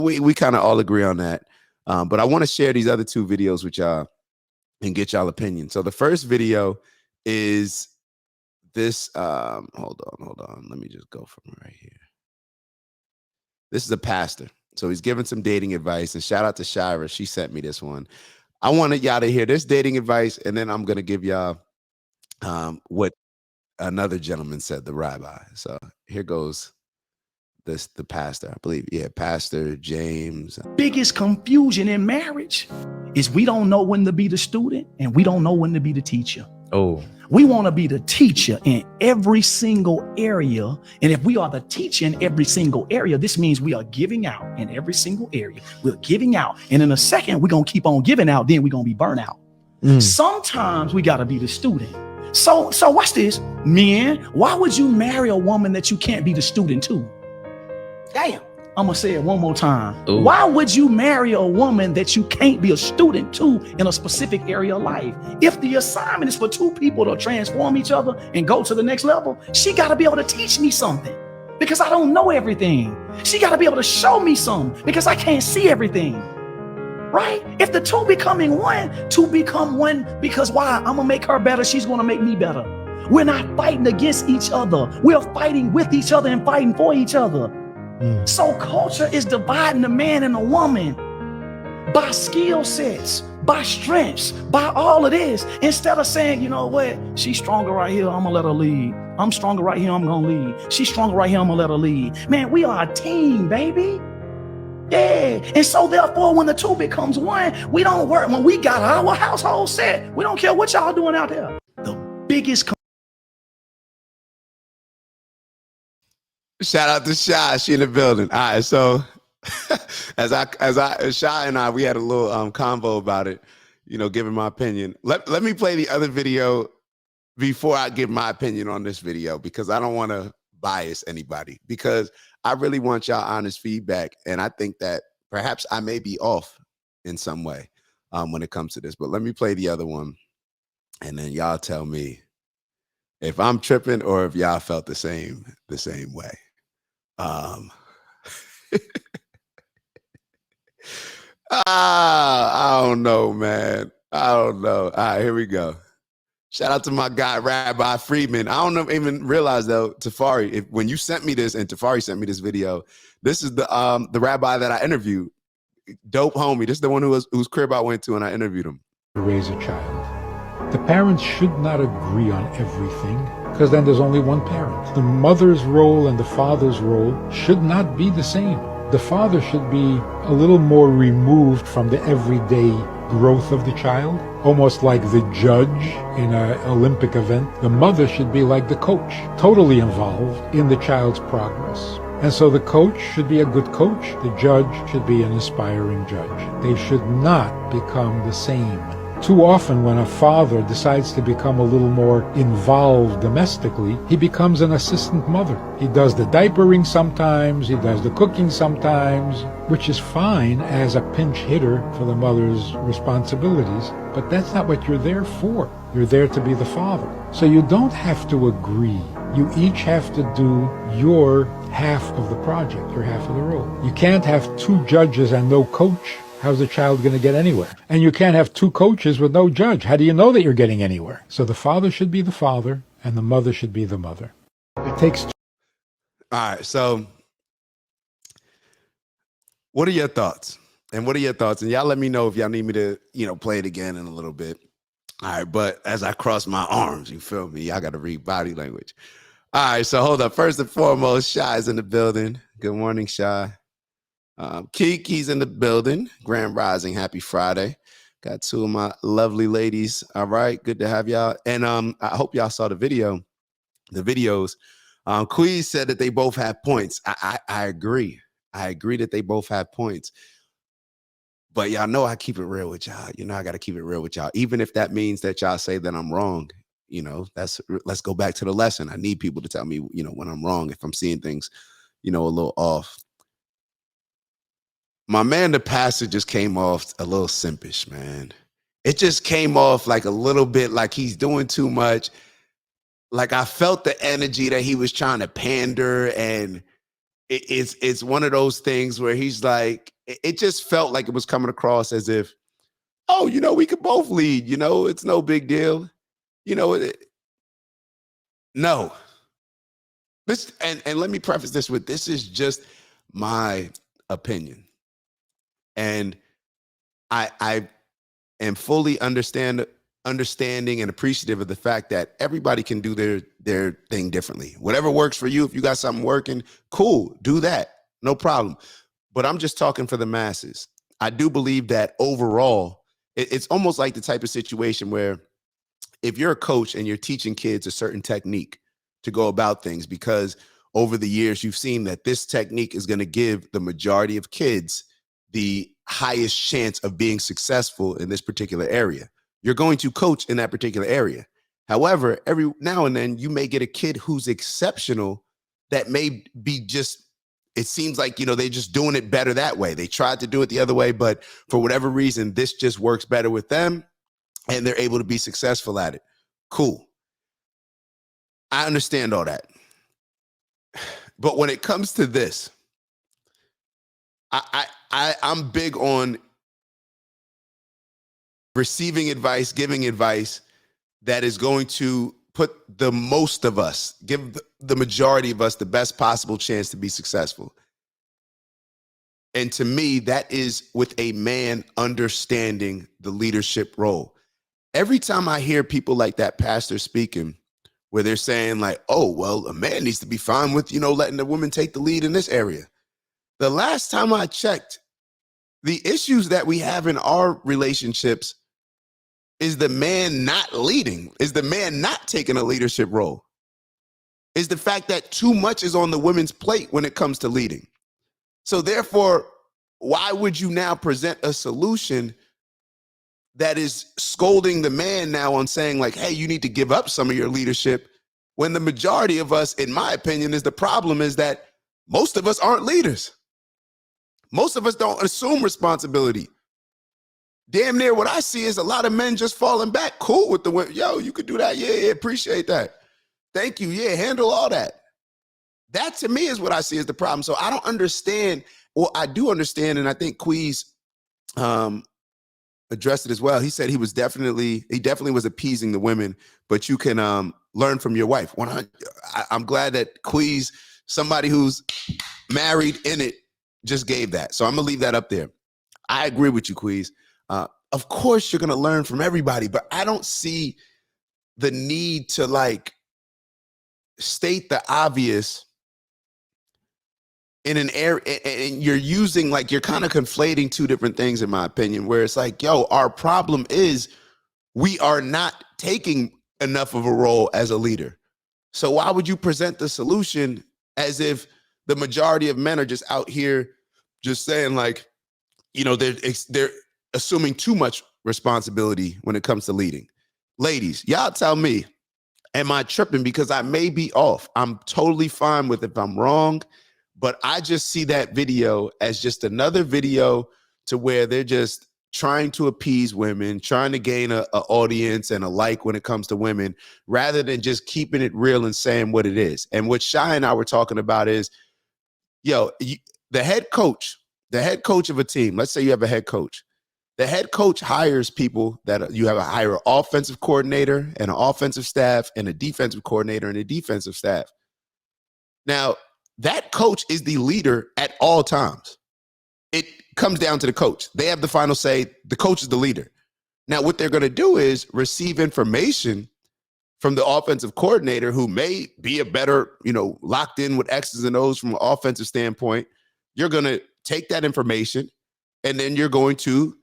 we kind of all agree on that. But I want to share these other two videos with y'all and get y'all opinion. So the first video is this. Hold on. Let me just go from right here. This is a pastor. So he's giving some dating advice, and shout out to Shira. She sent me this one. I wanted y'all to hear this dating advice, and then I'm going to give y'all what another gentleman said, the rabbi. So here goes the pastor, I believe. Yeah, Pastor James. Biggest confusion in marriage is we don't know when to be the student and we don't know when to be the teacher. Oh. We want to be the teacher in every single area. And if we are the teacher in every single area, this means we are giving out in every single area. We're giving out. And in a second, we're going to keep on giving out. Then we're going to be burnt out. Sometimes we got to be the student. So watch this. Men, why would you marry a woman that you can't be the student to? Damn. I'm going to say it one more time. Ooh. Why would you marry a woman that you can't be a student to in a specific area of life? If the assignment is for two people to transform each other and go to the next level, she got to be able to teach me something because I don't know everything. She got to be able to show me something because I can't see everything. Right? If the two becoming one, two become one because why? I'm going to make her better. She's going to make me better. We're not fighting against each other. We're fighting with each other and fighting for each other. So culture is dividing the man and the woman by skill sets, by strengths, by all of this. Instead of saying, you know what, she's stronger right here, I'm gonna let her lead. I'm stronger right here, I'm gonna lead. She's stronger right here, I'm gonna let her lead. Man, we are a team, baby. Yeah. And so therefore, when the two becomes one, we don't work. When we got our household set, we don't care what y'all doing out there. The biggest Shout out to Shy. She in the building. All right. So as Shy and I, we had a little convo about it, you know, giving my opinion. Let me play the other video before I give my opinion on this video, because I don't want to bias anybody, because I really want y'all honest feedback. And I think that perhaps I may be off in some way when it comes to this, but let me play the other one. And then y'all tell me if I'm tripping or if y'all felt the same way. I don't know, man. I don't know. All right, here we go. Shout out to my guy, Rabbi Friedman. I don't even realize though, Tafari, when you sent me this and Tafari sent me this video, this is the rabbi that I interviewed. Dope homie. This is the one whose crib I went to and I interviewed him. To raise a child. The parents should not agree on everything, because then there's only one parent. The mother's role and the father's role should not be the same. The father should be a little more removed from the everyday growth of the child, almost like the judge in an Olympic event. The mother should be like the coach, totally involved in the child's progress. And so the coach should be a good coach. The judge should be an inspiring judge. They should not become the same. Too often when a father decides to become a little more involved domestically, he becomes an assistant mother. He does the diapering sometimes, he does the cooking sometimes, which is fine as a pinch hitter for the mother's responsibilities, but that's not what you're there for. You're there to be the father. So you don't have to agree. You each have to do your half of the project, your half of the role. You can't have two judges and no coach. How's the child going to get anywhere? And you can't have two coaches with no judge. How do you know that you're getting anywhere? So the father should be the father and the mother should be the mother. It takes two. All right. So what are your thoughts? And what are your thoughts? And y'all let me know if y'all need me to, play it again in a little bit. All right. But as I cross my arms, you feel me? Y'all got to read body language. All right. So hold up. First and foremost, Shy is in the building. Good morning, Shy. Kiki's in the building. Grand Rising. Happy Friday. Got two of my lovely ladies. All right. Good to have y'all. And I hope y'all saw the videos. Queez said that they both have points. I agree. I agree that they both have points. But y'all know I keep it real with y'all. I got to keep it real with y'all. Even if that means that y'all say that I'm wrong, let's go back to the lesson. I need people to tell me, when I'm wrong, if I'm seeing things, a little off. My man, the pastor, just came off a little simpish, man. It just came off like a little bit like he's doing too much. Like I felt the energy that he was trying to pander, and it's one of those things where he's like, it just felt like it was coming across as if, oh, we could both lead, it's no big deal. No. This and let me preface this with, this is just my opinion. And I am fully understanding and appreciative of the fact that everybody can do their thing differently. Whatever works for you, if you got something working, cool, do that. No problem. But I'm just talking for the masses. I do believe that overall, it's almost like the type of situation where if you're a coach and you're teaching kids a certain technique to go about things, because over the years you've seen that this technique is going to give the majority of kids the highest chance of being successful in this particular area. You're going to coach in that particular area. However, every now and then you may get a kid who's exceptional that may be just, it seems like, they're just doing it better that way. They tried to do it the other way, but for whatever reason, this just works better with them and they're able to be successful at it. Cool. I understand all that. But when it comes to this, I'm big on receiving advice, giving advice that is going to put the most of us, give the majority of us the best possible chance to be successful. And to me, that is with a man understanding the leadership role. Every time I hear people like that pastor speaking, where they're saying like, oh, well, a man needs to be fine with, letting the woman take the lead in this area. The last time I checked, the issues that we have in our relationships is the man not leading, is the man not taking a leadership role, is the fact that too much is on the women's plate when it comes to leading. So therefore, why would you now present a solution that is scolding the man now on saying like, hey, you need to give up some of your leadership, when the majority of us, in my opinion, is the problem is that most of us aren't leaders. Most of us don't assume responsibility. Damn near what I see is a lot of men just falling back. Cool with the women. Yo, you could do that. Yeah, appreciate that. Thank you. Yeah, handle all that. That to me is what I see as the problem. So I don't understand, or I do understand, and I think Queez addressed it as well. He said he definitely was appeasing the women, but you can learn from your wife. I'm glad that Queez, somebody who's married in it, just gave that. So I'm gonna leave that up there. I agree with you, Queez. Of course you're gonna learn from everybody, but I don't see the need to like state the obvious in an area, and you're using like, you're kind of conflating two different things in my opinion, where it's like, yo, our problem is we are not taking enough of a role as a leader. So why would you present the solution as if the majority of men are just out here just saying like, they're assuming too much responsibility when it comes to leading? Ladies, y'all tell me, am I tripping? Because I may be off. I'm totally fine with if I'm wrong, but I just see that video as just another video to where they're just trying to appease women, trying to gain an audience and a like when it comes to women, rather than just keeping it real and saying what it is. And what Shy and I were talking about is, the head coach of a team, let's say you have a head coach. The head coach hires people that you have a hire an offensive coordinator and an offensive staff and a defensive coordinator and a defensive staff. Now, that coach is the leader at all times. It comes down to the coach. They have the final say. The coach is the leader. Now, what they're going to do is receive information from the offensive coordinator, who may be a better, locked in with X's and O's from an offensive standpoint. You're going to take that information and then you're going to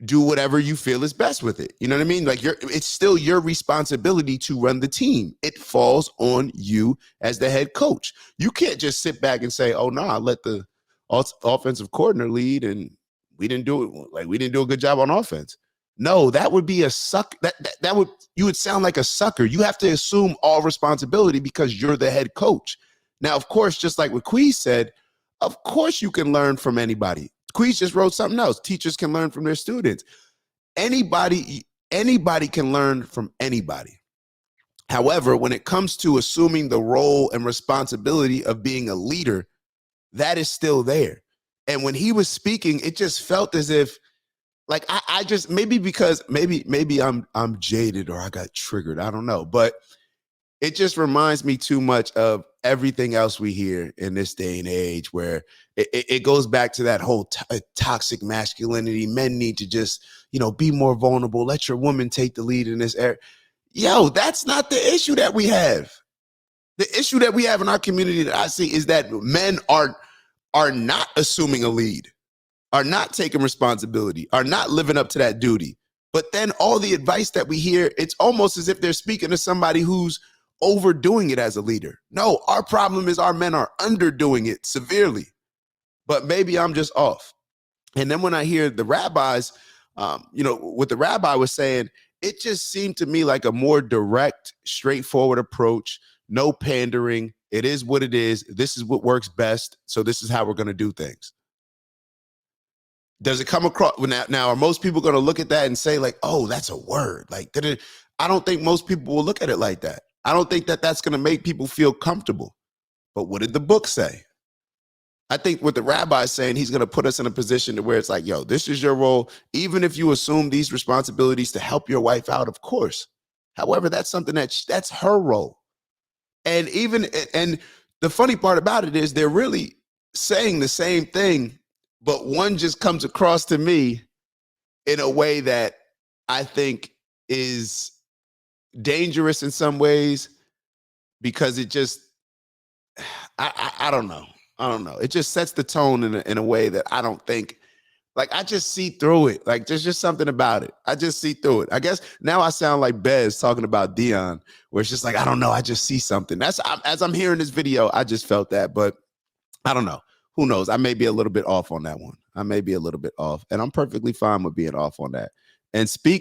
do whatever you feel is best with it. You know what I mean? Like, it's still your responsibility to run the team. It falls on you as the head coach. You can't just sit back and say, oh no, I let the offensive coordinator lead and we didn't do it. Like, we didn't do a good job on offense. No, that would be a suck. You would sound like a sucker. You have to assume all responsibility because you're the head coach. Now, of course, just like what Queez said, of course you can learn from anybody. Queez just wrote something else. Teachers can learn from their students. Anybody can learn from anybody. However, when it comes to assuming the role and responsibility of being a leader, that is still there. And when he was speaking, it just felt as if, like, I just, maybe because maybe I'm jaded or I got triggered, I don't know, but it just reminds me too much of everything else we hear in this day and age, where it goes back to that whole toxic masculinity. Men need to just, be more vulnerable. Let your woman take the lead in this area. Yo, that's not the issue that we have. The issue that we have in our community that I see is that men are not assuming a lead, are not taking responsibility, are not living up to that duty. But then all the advice that we hear, it's almost as if they're speaking to somebody who's overdoing it as a leader. No, our problem is our men are underdoing it severely. But maybe I'm just off. And then when I hear the rabbis, what the rabbi was saying, it just seemed to me like a more direct, straightforward approach. No pandering. It is what it is. This is what works best. So this is how we're going to do things. Does it come across now? Are most people going to look at that and say, like, oh, that's a word? Like, I don't think most people will look at it like that. I don't think that that's going to make people feel comfortable. But what did the book say? I think what the rabbi is saying, he's going to put us in a position to where it's like, yo, this is your role. Even if you assume these responsibilities to help your wife out, of course. However, that's something that's her role. And the funny part about it is they're really saying the same thing, but one just comes across to me in a way that I think is dangerous in some ways, because it just, I don't know. I don't know. It just sets the tone in a way that I don't think, like, I just see through it. Like, there's just something about it. I just see through it. I guess now I sound like Bez talking about Dion, where it's just like, I don't know. I just see something. As I'm hearing this video, I just felt that, but I don't know. Who knows? I may be a little bit off on that one. I may be a little bit off, and I'm perfectly fine with being off on that. And speak.